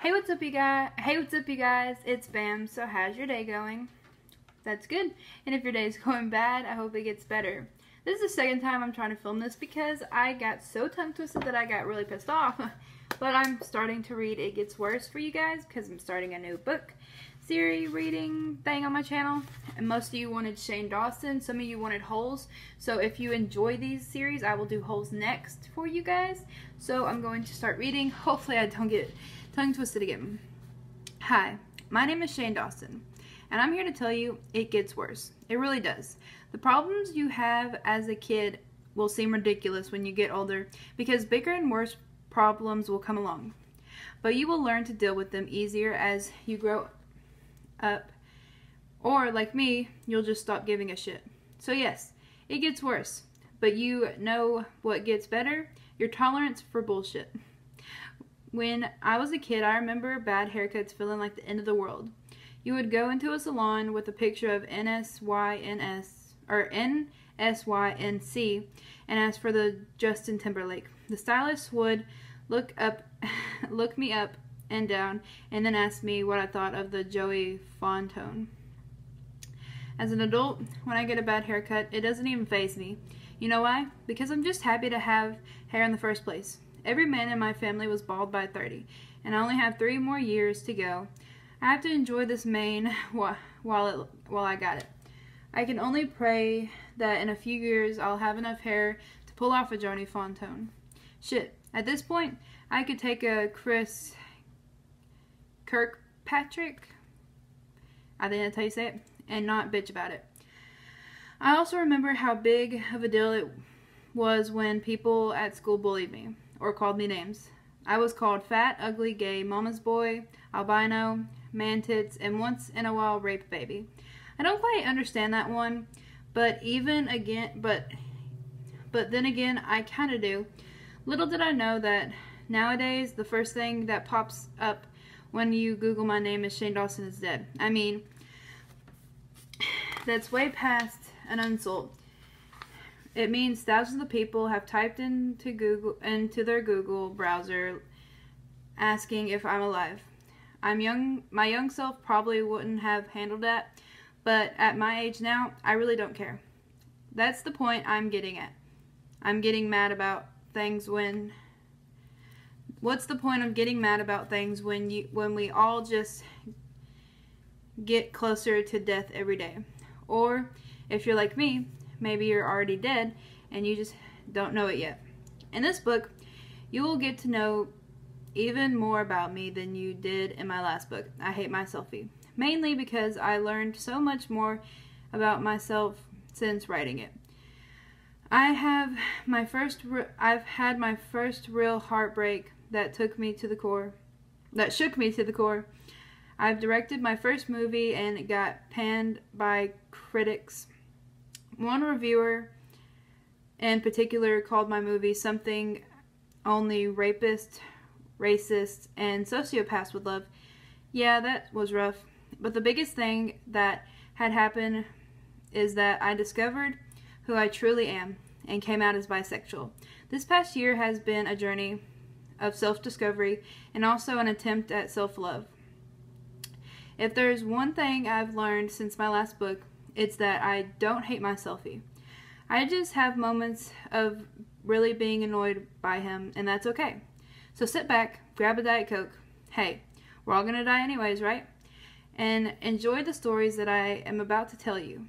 Hey, what's up, you guys? Hey, what's up, you guys? It's Bam. So, how's your day going? That's good. And if your day's going bad, I hope it gets better. This is the second time I'm trying to film this because I got so tongue twisted that I got really pissed off. But I'm starting to read It Gets Worse for you guys because I'm starting a new book series reading thing on my channel. And most of you wanted Shane Dawson. Some of you wanted Holes. So if you enjoy these series, I will do Holes next for you guys. So I'm going to start reading. Hopefully I don't get tongue twisted again. Hi, my name is Shane Dawson, and I'm here to tell you it gets worse. It really does. The problems you have as a kid will seem ridiculous when you get older because bigger and worse problems will come along. But you will learn to deal with them easier as you grow up. Or, like me, you'll just stop giving a shit. So yes, it gets worse. But you know what gets better? Your tolerance for bullshit. When I was a kid, I remember bad haircuts feeling like the end of the world. You would go into a salon with a picture of NSYNC and ask for the Justin Timberlake. The stylist would look me up and down and then ask me what I thought of the Joey Fantone. As an adult, when I get a bad haircut, it doesn't even faze me. You know why? Because I'm just happy to have hair in the first place. Every man in my family was bald by 30, and I only have 3 more years to go. I have to enjoy this mane while I got it. I can only pray that in a few years I'll have enough hair to pull off a Joey Fantone. Shit, at this point, I could take a Chris Kirkpatrick, I think that's how you say it, and not bitch about it. I also remember how big of a deal it was when people at school bullied me or called me names. I was called fat, ugly, gay, mama's boy, albino, man tits, and once in a while rape baby. I don't quite understand that one, but then again, I kind of do. Little did I know that nowadays the first thing that pops up when you Google my name is Shane Dawson is dead. I mean, that's way past an insult. It means thousands of people have typed into their Google browser asking if I'm alive. My young self probably wouldn't have handled that, but at my age now, I really don't care. That's the point I'm getting at. I'm getting mad about things when... What's the point of getting mad about things when we all just get closer to death every day? Or, if you're like me, maybe you're already dead and you just don't know it yet. In this book, you will get to know even more about me than you did in my last book, I Hate My Selfie. Mainly because I learned so much more about myself since writing it. I've had my first real heartbreak that shook me to the core. I've directed my first movie and it got panned by critics. One reviewer in particular called my movie something only rapists, racists, and sociopaths would love. Yeah, that was rough. But the biggest thing that had happened is that I discovered who I truly am and came out as bisexual. This past year has been a journey of self-discovery and also an attempt at self-love. If there's one thing I've learned since my last book, it's that I don't hate my selfie. I just have moments of really being annoyed by him, and that's okay. So sit back, grab a Diet Coke. Hey, we're all gonna die anyways, right? And enjoy the stories that I am about to tell you.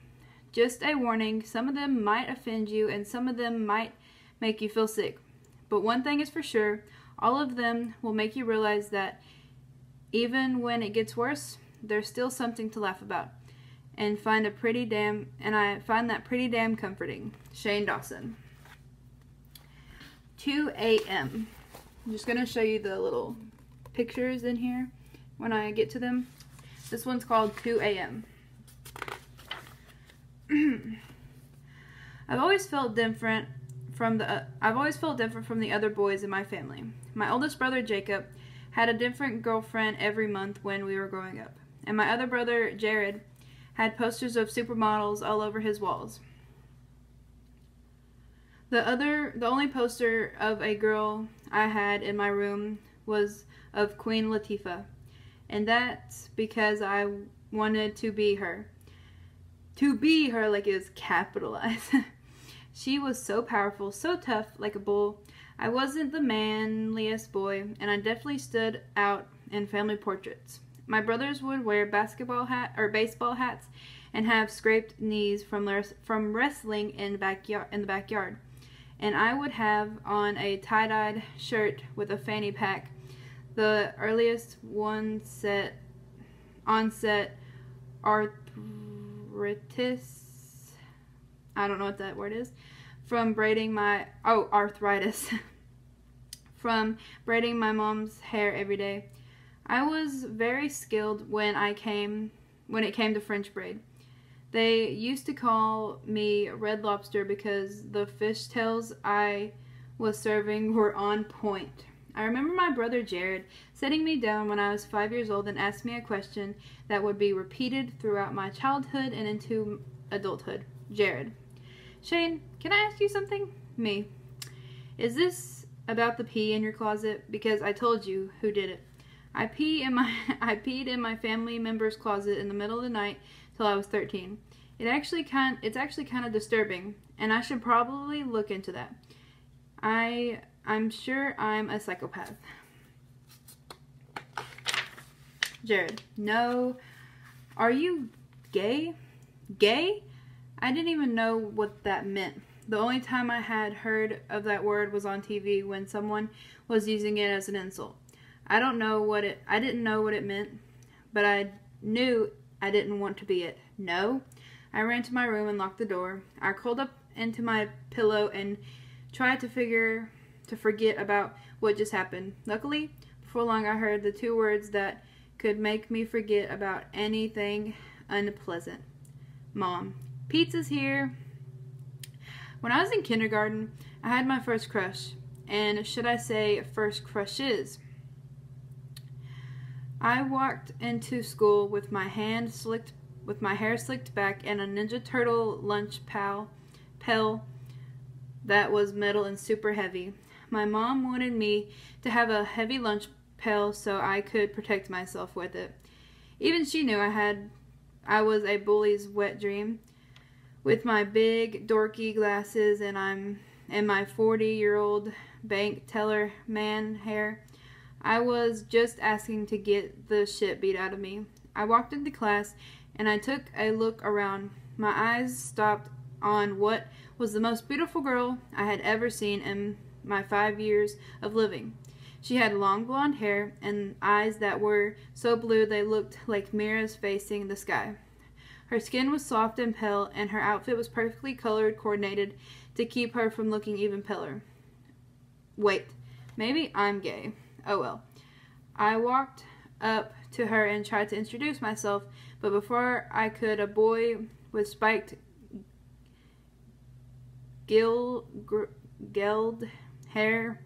Just a warning, some of them might offend you and some of them might make you feel sick. But one thing is for sure, all of them will make you realize that even when it gets worse, there's still something to laugh about. And I find that pretty damn comforting. Shane Dawson. 2 a.m. I'm just going to show you the little pictures in here when I get to them. This one's called 2 a.m. I've always felt different from the other boys in my family. My oldest brother Jacob had a different girlfriend every month when we were growing up. And my other brother Jared had posters of supermodels all over his walls. The only poster of a girl I had in my room was of Queen Latifah. And that's because I wanted to be her. To be her, like it was capitalized. She was so powerful, so tough, like a bull. I wasn't the manliest boy, and I definitely stood out in family portraits. My brothers would wear baseball hats and have scraped knees from wrestling in the backyard. And I would have on a tie-dyed shirt with a fanny pack, the earliest onset arthritis. I don't know what that word is. Arthritis. From braiding my mom's hair every day. I was very skilled when it came to French braid. They used to call me Red Lobster because the fishtails I was serving were on point. I remember my brother Jared sitting me down when I was 5 years old and asked me a question that would be repeated throughout my childhood and into adulthood. Jared: Shane, can I ask you something? Me: is this about the pee in your closet? Because I told you who did it. I peed in my family member's closet in the middle of the night till I was 13. It's actually kind of disturbing, and I should probably look into that. I'm sure I'm a psychopath. Jared: no. Are you gay? Gay? I didn't even know what that meant. The only time I had heard of that word was on TV when someone was using it as an insult. I didn't know what it meant, but I knew I didn't want to be it. No. I ran to my room and locked the door. I curled up into my pillow and tried to forget about what just happened. Luckily, before long I heard the two words that could make me forget about anything unpleasant. Mom: pizza's here. When I was in kindergarten, I had my first crush, and should I say first crushes. I walked into school with my hair slicked back and a Ninja Turtle lunch pail that was metal and super heavy. My mom wanted me to have a heavy lunch pail so I could protect myself with it. Even she knew I was a bully's wet dream. With my big dorky glasses and my 40-year-old bank teller man hair, I was just asking to get the shit beat out of me. I walked into class and I took a look around. My eyes stopped on what was the most beautiful girl I had ever seen in my 5 years of living. She had long blonde hair and eyes that were so blue they looked like mirrors facing the sky. Her skin was soft and pale, and her outfit was perfectly coordinated to keep her from looking even paler. Wait, maybe I'm gay. Oh well. I walked up to her and tried to introduce myself, but before I could, a boy with spiked gelled hair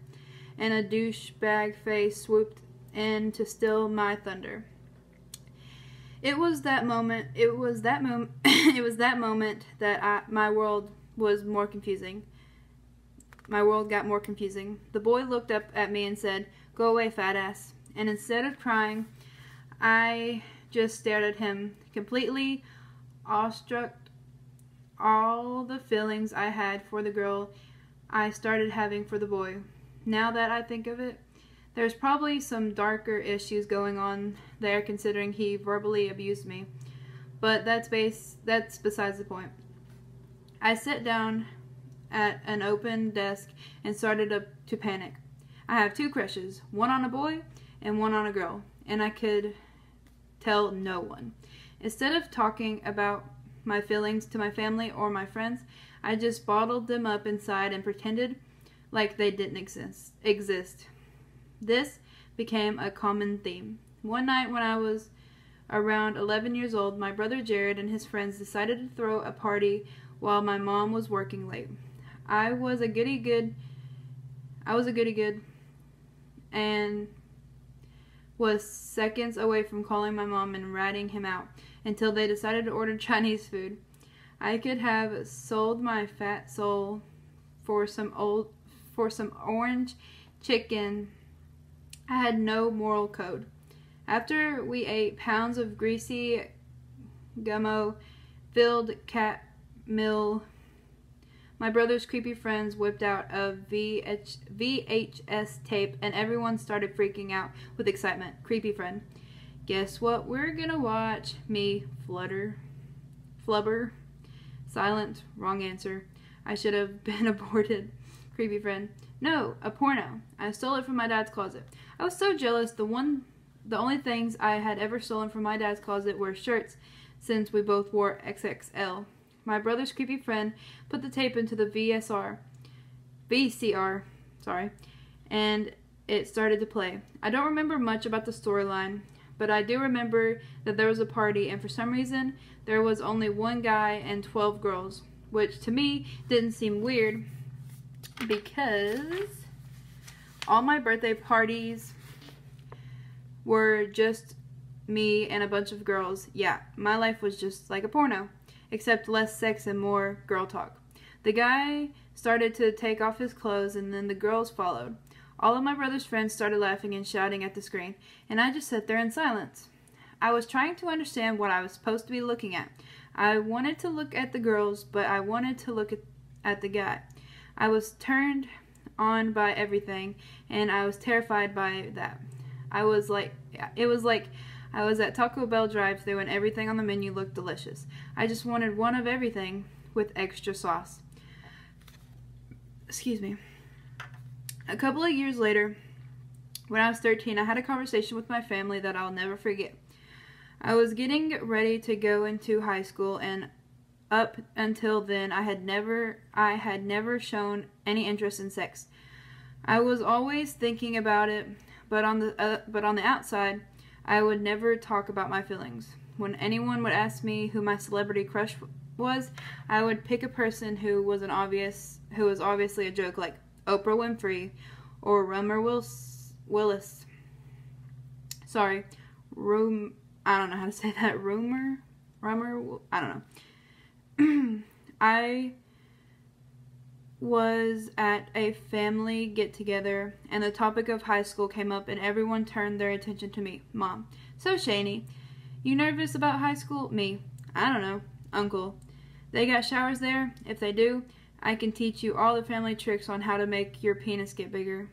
and a douchebag face swooped in to steal my thunder. It was that moment that my world was more confusing. My world got more confusing. The boy looked up at me and said, "Go away, fat ass." And instead of crying, I just stared at him, completely awestruck. All the feelings I had for the girl I started having for the boy. Now that I think of it, there's probably some darker issues going on there considering he verbally abused me. But that's besides the point. I sat down at an open desk and started to panic. I have two crushes, one on a boy and one on a girl, and I could tell no one. Instead of talking about my feelings to my family or my friends, I just bottled them up inside and pretended like they didn't exist. This became a common theme. One night when I was around 11 years old, my brother Jared and his friends decided to throw a party while my mom was working late. I was a goody good and was seconds away from calling my mom and ratting him out until they decided to order Chinese food. I could have sold my fat soul for some orange chicken I had no moral code. After we ate pounds of greasy, gummo-filled cat meal, my brother's creepy friends whipped out a VHS tape and everyone started freaking out with excitement. Creepy friend. Guess what we're gonna watch? Me. Flubber. Silent. Wrong answer. I should have been aborted. Creepy friend. No, a porno. I stole it from my dad's closet. I was so jealous. The only things I had ever stolen from my dad's closet were shirts, since we both wore XXL. My brother's creepy friend put the tape into the VCR, and it started to play. I don't remember much about the storyline, but I do remember that there was a party, and for some reason, there was only one guy and 12 girls, which to me didn't seem weird, because all my birthday parties were just me and a bunch of girls. Yeah, my life was just like a porno, except less sex and more girl talk. The guy started to take off his clothes and then the girls followed. All of my brother's friends started laughing and shouting at the screen, and I just sat there in silence. I was trying to understand what I was supposed to be looking at. I wanted to look at the girls, but I wanted to look at the guy. I was turned on by everything, and I was terrified by that. It was like I was at Taco Bell drive-thru and everything on the menu looked delicious. I just wanted one of everything with extra sauce. Excuse me. A couple of years later, when I was 13, I had a conversation with my family that I'll never forget. I was getting ready to go into high school, and up until then, I had never shown any interest in sex. I was always thinking about it, but on the outside, I would never talk about my feelings. When anyone would ask me who my celebrity crush was, I would pick a person who was obviously a joke, like Oprah Winfrey or Rumor Willis. Sorry, I don't know how to say that. Rumor, I don't know. I was at a family get-together, and the topic of high school came up, and everyone turned their attention to me. Mom. So, Shani, you nervous about high school? Me. I don't know. Uncle. They got showers there? If they do, I can teach you all the family tricks on how to make your penis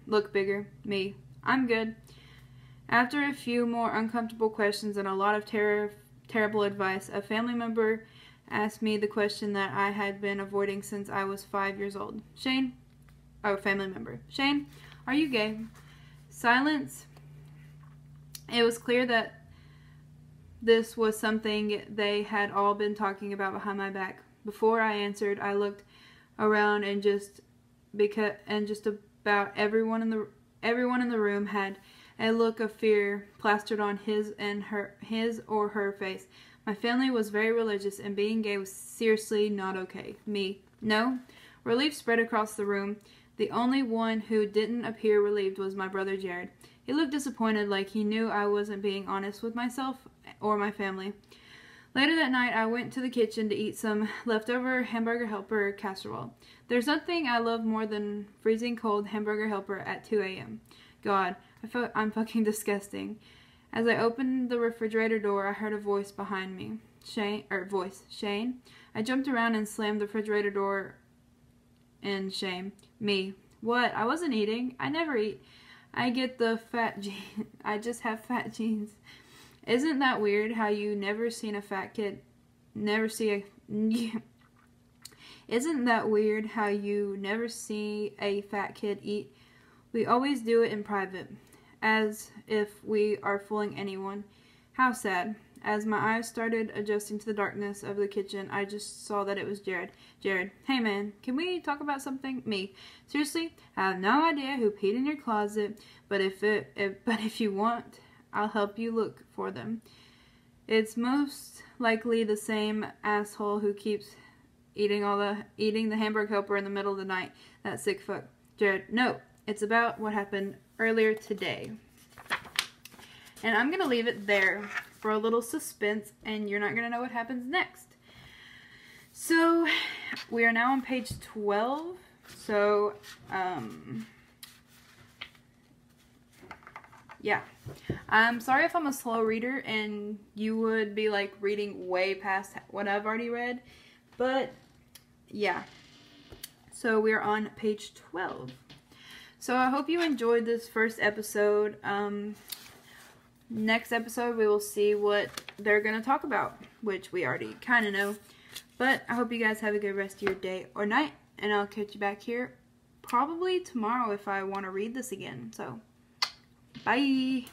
look bigger. Me. I'm good. After a few more uncomfortable questions and a lot of terrible advice, a family member asked me the question that I had been avoiding since I was 5 years old. Shane, family member. Shane, are you gay? Silence. It was clear that this was something they had all been talking about behind my back. Before I answered, I looked around and just about everyone in the room had a look of fear plastered on his or her face. My family was very religious, and being gay was seriously not okay. Me. No. Relief spread across the room. The only one who didn't appear relieved was my brother Jared. He looked disappointed, like he knew I wasn't being honest with myself or my family. Later that night, I went to the kitchen to eat some leftover Hamburger Helper casserole. There's nothing I love more than freezing cold Hamburger Helper at 2 a.m. God, I'm fucking disgusting. As I opened the refrigerator door, I heard a voice behind me. Shane. I jumped around and slammed the refrigerator door in shame. Me. What? I wasn't eating. I never eat. I get the fat gene. I just have fat genes. Isn't that weird how you never seen a fat kid? Isn't that weird how you never see a fat kid eat? We always do it in private, as if we are fooling anyone. How sad. As my eyes started adjusting to the darkness of the kitchen, I just saw that it was Jared. Jared, hey man, can we talk about something? Me. Seriously, I have no idea who peed in your closet, but if you want, I'll help you look for them. It's most likely the same asshole who keeps eating the Hamburger Helper in the middle of the night. That sick fuck. Jared, no. It's about what happened earlier today. And I'm going to leave it there for a little suspense, and you're not going to know what happens next. So, we are now on page 12. So, yeah. I'm sorry if I'm a slow reader and you would be like reading way past what I've already read, but yeah. So we're on page 12. So I hope you enjoyed this first episode. Next episode we will see what they're going to talk about, which we already kind of know. But I hope you guys have a good rest of your day or night, and I'll catch you back here probably tomorrow if I want to read this again. So, bye!